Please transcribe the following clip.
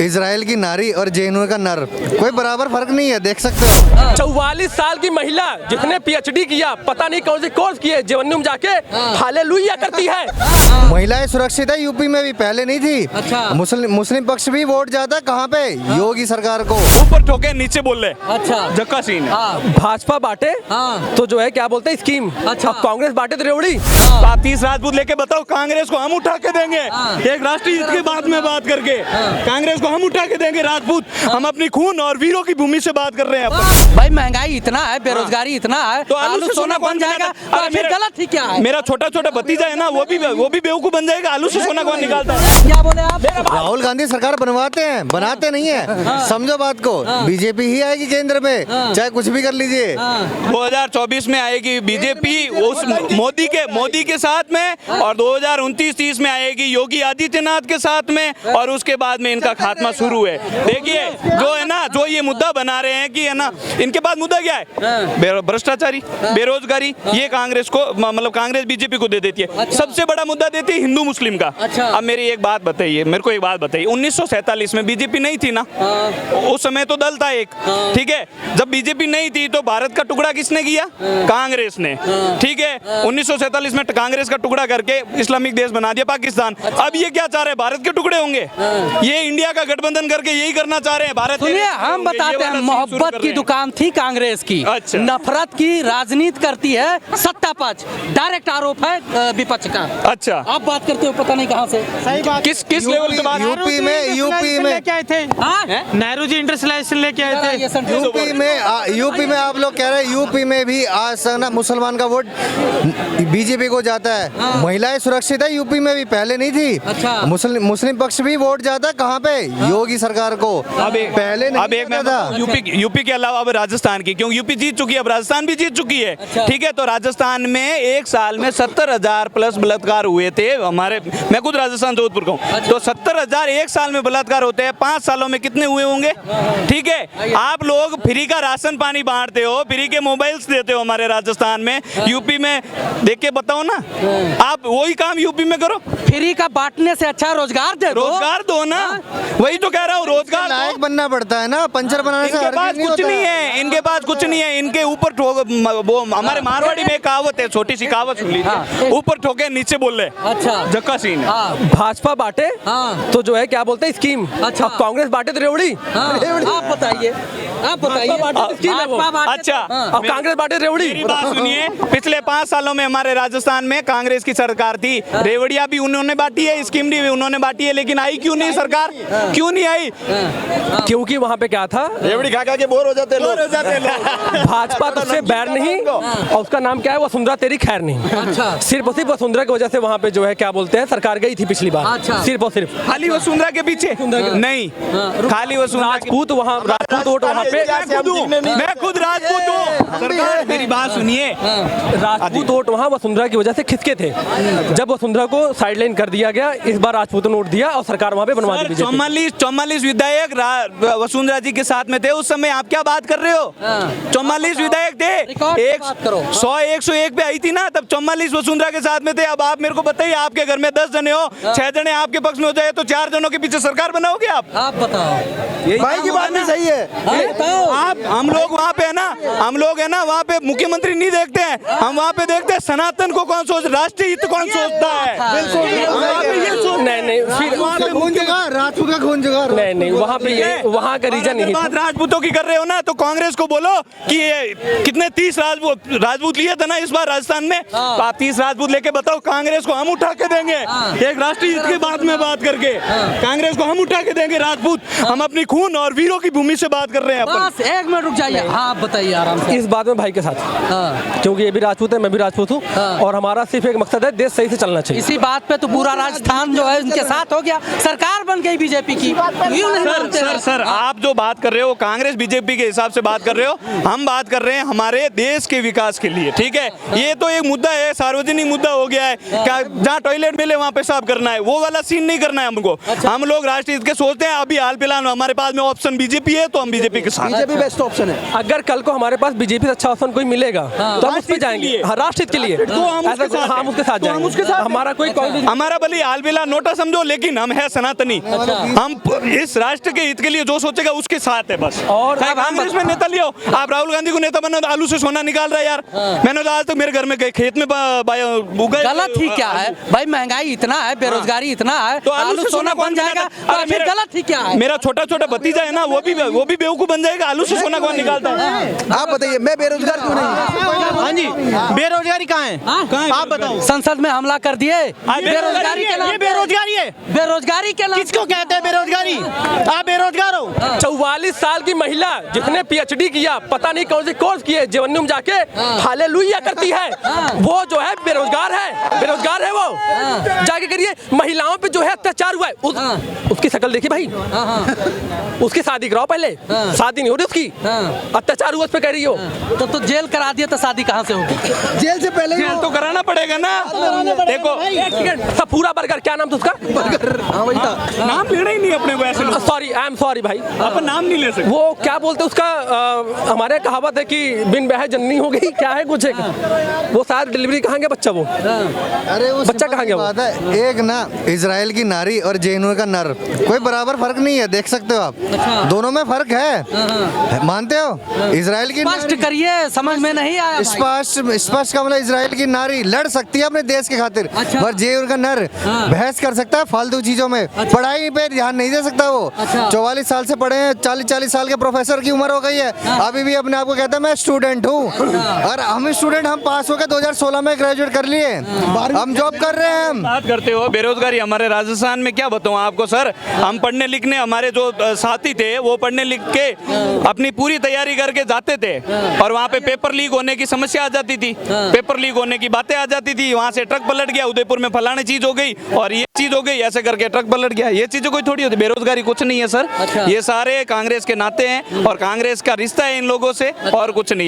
Israel की नारी और जेएनयू का नर कोई बराबर फर्क नहीं है, देख सकते हो। 44 साल की महिला जिसने पीएचडी किया, पता नहीं कौन सी कोर्स किए, जेएनयू में जाके हालेलुया करती है। महिलाएं सुरक्षित है यूपी में भी, पहले नहीं थी। अच्छा। मुस्लिम पक्ष भी वोट जाता है कहाँ पे, योगी सरकार को। ऊपर ठोके नीचे बोल रहे। अच्छा। जक्का सीन है। भाजपा बांटे तो जो है क्या बोलते हैं स्कीम। अच्छा। अब कांग्रेस बांटे तो रेवड़ी। आप 30 राजपूत लेके बताओ, कांग्रेस को हम उठा के देंगे। एक राष्ट्रीय हित के बात में बात करके कांग्रेस को हम उठा के देंगे। राजपूत हम अपनी खून और वीरों की भूमि से बात कर रहे हैं। भाई महंगाई इतना है, बेरोजगारी इतना है, तो आलू सोना बन जाएगा। फिर गलत ही क्या है? मेरा छोटा छोटा भतीजा है ना, वो भी बेवकूफ बन जाएगा। आलू से सोना कौन निकालता है? क्या बोले आप? राहुल गांधी सरकार बनवाते हैं, बनाते नहीं है। समझो बात को, बीजेपी ही आएगी केंद्र में, चाहे कुछ भी कर लीजिए। 2024 में आएगी बीजेपी उस मोदी के साथ में, और 2029-30 में आएगी योगी आदित्यनाथ के साथ में, और उसके बाद में इनका खात्मा शुरू है। देखिए जो है ना, जो ये मुद्दा बना रहे हैं कि है ना, इनके पास मुद्दा क्या है? भ्रष्टाचारी, बेरोजगारी। ये कांग्रेस को, मतलब कांग्रेस बीजेपी को दे देती है। सबसे बड़ा मुद्दा देती है हिंदू मुस्लिम का। अब मेरी एक बात बताइए, मेरे को एक बात बताइए, 1947 में बीजेपी नहीं थी ना, उस समय तो दल था एक, ठीक है। जब बीजेपी नहीं थी तो भारत का टुकड़ा किसने किया? कांग्रेस ने, ठीक है। 1947 में कांग्रेस का टुकड़ा करके इस्लामिक देश बना दिया पाकिस्तान। अब ये क्या चाह रहे हैं? भारत के टुकड़े होंगे। ये इंडिया का गठबंधन करके यही करना चाह रहे हैं। भारत, सुनिए, हम बताते हैं, मोहब्बत की दुकान थी कांग्रेस की। अच्छा। नफरत की राजनीति करती है सत्ता पक्ष, डायरेक्ट आरोप है विपक्ष का। अच्छा, आप बात करते हो पता नहीं कहाँ से। सही बात। किस लेवल से बात? यूपी में लेके आए थे, नेहरू जी इंटरनेशनल लेके आए थे। यूपी में आप लोग कह रहे हैं, यूपी में भी आज ना मुसलमान का वोट बीजेपी को जाता है। महिलाएं सुरक्षित है यूपी में भी, पहले नहीं थी। अच्छा। मुस्लिम पक्ष भी वोट जाता है कहाँ पे, योगी सरकार को। पहले नहीं अब एक मैं जाता था। यूपी के अलावा अब राजस्थान की, क्योंकि यूपी जीत चुकी है, अब राजस्थान भी जीत चुकी है। अच्छा। ठीक है, तो राजस्थान में एक साल में 70,000 प्लस बलात्कार हुए थे हमारे। मैं खुद राजस्थान जोधपुर का हूँ। तो 70,000 एक साल में बलात्कार होते हैं, 5 सालों में कितने हुए होंगे? ठीक है, आप लोग फ्री का राशन पानी बांटते हो, फ्री के मोबाइल्स देते हो हमारे राजस्थान में। यूपी में देख के बताओ ना, आप वही काम यूपी में करो। फ्री का बांटने से अच्छा रोजगार दे दो। रोजगार दो ना, वही तो कह रहा हूँ, रोजगार दो। लायक बनना पड़ता है ना, पंचर बनाने से इनके हर पास चीज नहीं कुछ होता नहीं है, इनके पास कुछ नहीं है। इनके ऊपर वो हमारे मारवाड़ी में कहावत है, छोटी सी कहावत सुन लीजिए, ऊपर ठोके नीचे बोल रहे। अच्छा। जक्का सीन है। भाजपा बांटे तो जो है क्या बोलते हैं स्कीम। अच्छा। अब कांग्रेस बांटे तो रेवड़ी। आप बताइए, आप बताइए। भाजपा बांटे अच्छा, अब कांग्रेस बांटे रेवड़ी। मेरी बात सुनिए, पिछले 5 सालों में हमारे राजस्थान में कांग्रेस की सरकार थी, रेवड़िया भी उन्होंने बांटी है, स्कीम भी उन्होंने बांटी है, लेकिन आई क्यों नहीं सरकार? क्यों नहीं आई? क्योंकि वहाँ पे क्या था, रेवड़ी खा खा के बोर हो जाते लोग। भाजपा तो उससे बैर नहीं, और उसका नाम क्या है, वसुंधरा तेरी खैर नहीं। अच्छा। सिर्फ और सिर्फ वसुंधरा की वजह से वहाँ पे जो है क्या बोलते हैं सरकार गई थी पिछली बार। अच्छा। सिर्फ और सिर्फ खाली वसुंधरा के पीछे नहीं, खाली वसुंधरा राजपूत वहाँ, राजपूत वोट वहाँ पे, मैं खुद राजपूत हूँ। सरकार मेरी बात सुनिए, राजपूत वोट वहाँ वसुंधरा की वजह से खिसके थे। जब वसुंधरा को साइडलाइन कर दिया गया, इस बार राजपूत ने वोट दिया और सरकार वहाँ पे बनवा दी। 44 विधायक वसुंधरा जी के साथ में थे उस समय। आप क्या बात कर रहे हो? 44 विधायक थे, 100-101 पे आई थी ना, तब 44 वसुंधरा के साथ में थे। अब आप मेरे को बताइए, आपके घर में 10 जने हो, 6 जने आपके पक्ष में हो जाए, तो 4 जनों के पीछे सरकार बनाओगे आप? बताओ। भाई की बात भी सही है। आप, हम लोग वहाँ पे है ना, हम लोग है ना वहाँ पे मुख्यमंत्री नहीं देखते हैं, हम वहाँ पे देखते हैं सनातन को कौन सोच, राष्ट्रीय हित कौन सोचता है। नहीं, फिर राजपूत का खून जुगाड़। नहीं, वहाँ पे ये वहाँ का रीजन नहीं। बात राजपूतों की कर रहे हो ना, तो कांग्रेस को बोलो कि ये कितने 30 राजपूत लिए थे ना इस बार राजस्थान में, तो आप 30 राजपूत लेके बताओ, कांग्रेस को हम उठा के देंगे। एक राष्ट्रीय हित के बात में बात करके कांग्रेस को हम उठा के देंगे। राजपूत हम अपनी खून और वीरों की भूमि से बात कर रहे हैं। बस 1 मिनट रुक जाइए। हाँ, आप बताइए आराम से। इस बात में भाई के साथ, क्योंकि ये भी राजपूत है, मैं भी राजपूत हूँ, और हमारा सिर्फ एक मकसद है, देश सही से चलना चाहिए। इसी बात पे तो पूरा राजस्थान जो है उनके साथ हो गया, सरकार बन गई बीजेपी की। सर, आप जो बात कर रहे हो कांग्रेस बीजेपी के हिसाब से बात कर रहे हो, हम बात कर रहे हैं हमारे देश के विकास के लिए। ठीक है, ये तो एक मुद्दा है, सार्वजनिक मुद्दा हो गया है, क्या जहाँ टॉयलेट मिले वहाँ पेशाब करना है, वो वाला सीन नहीं करना है हमको। हम लोग राष्ट्रीय हित के सोचते हैं। अभी हाल फिलहाल हमारे पास में ऑप्शन बीजेपी है, तो हम बीजेपी के साथ। बीजेपी बेस्ट ऑप्शन है। अगर कल को हमारे पास बीजेपी से अच्छा ऑप्शन कोई मिलेगा तो हम उस पे जाएंगे। हाँ, राष्ट्रहित के लिए। लिए हम उसके साथ जाएंगे। हमारा कोई हमारा भले आलबेला नोटा समझो, लेकिन हम है सनातनी। हम इस राष्ट्र के हित के लिए जो सोचेगा उसके साथ है बस। और चाहे कांग्रेस में नेता लियो, आप राहुल गांधी को नेता बना, आलू से सोना निकाल रहा है यार। मैंने तो आज तक मेरे घर में खेत में गलत ही क्या है भाई, महंगाई इतना है, बेरोजगारी इतना है, तो आलू सोना बन जाएगा, तो फिर गलत ही क्या है? मेरा छोटा छोटा भतीजा है ना, वो भी बेवकूफ बन जाएगा। आलू से सोना कौन निकालता है? आप बताइए, मैं बेरोजगार क्यों नहीं? हाँ जी, बेरोजगारी कहाँ है? आप बताओ। संसद में हमला कर दिए बेरोजगारी के नाम ये बेरोजगारी है। बेरोजगारी के नाम किसको कहते हैं बेरोजगारी? आप बेरोजगार हो। 44 साल की महिला जिसने पीएचडी किया, पता नहीं कौन से कोर्स किए, जेवन्यू में जाके हालेलुया करती है, वो जो है बेरोजगार है वो। जाके करिए, महिलाओं पे जो है अत्याचार हुआ है, उसकी शक्ल देखिए भाई, उसकी शादी कराओ पहले, शादी नहीं हो रही उसकी, अत्याचार हुआ उस पे कह रही हो। तो जेल करा दिया तो शादी कहाँ से होगी? जेल से पहले जेल तो कराना पड़ेगा ना। देखो सब पूरा बर्गर, क्या नाम था उसका? नाम लेना ही नहीं अपने को ऐसे। सॉरी, आई एम सॉरी भाई, अपन नाम नहीं ले सकते। वो क्या बोलते उसका, हमारे कहावत है कि बिन ब्याह जननी हो गई, क्या है कुछ एक, वो शायद डिलीवरी कहाँ गया बच्चा वो? अरे वो बच्चा कहाँ गया वो? बात है, एक ना इजराइल की नारी और जेएनयू का नर कोई बराबर फर्क नहीं है, देख सकते हो आप, दोनों में फर्क है, मानते हो? इजराइल की स्पष्ट करिए, समझ में नहीं आया भाई। स्पष्ट का मतलब इजराइल की नारी लड़ सकती है अपने देश के खातिर, अच्छा। पर जेएनयू का नर बहस कर सकता है फालतू चीजों में, पढ़ाई पे ध्यान नहीं दे सकता वो। 44 साल से पढ़े हैं, 40 साल के प्रोफेसर की उम्र हो गई है, अभी भी अपने आप को कहता है मैं स्टूडेंट हूँ। और हम स्टूडेंट, हम पास होकर 2016 में ग्रेजुएट कर लिए, हम जॉब कर रहे हैं। हम बात करते हो बेरोजगारी, हमारे राजस्थान में क्या बताऊं आपको सर, हम पढ़ने लिखने, हमारे जो साथी थे वो पढ़ने लिख के अपनी पूरी तैयारी करके जाते थे, और वहाँ पे पेपर लीक होने की समस्या आ जाती थी, पेपर लीक होने की बातें आ जाती थी, वहाँ से ट्रक पलट गया, उदयपुर में फलाने चीज हो गई और ये चीज हो गई, ऐसे करके ट्रक पलट गया। ये चीजें कोई थोड़ी होती, बेरोजगारी कुछ नहीं है सर। ये सारे कांग्रेस के नाते हैं और कांग्रेस का रिश्ता है इन लोगों से, और कुछ नहीं है।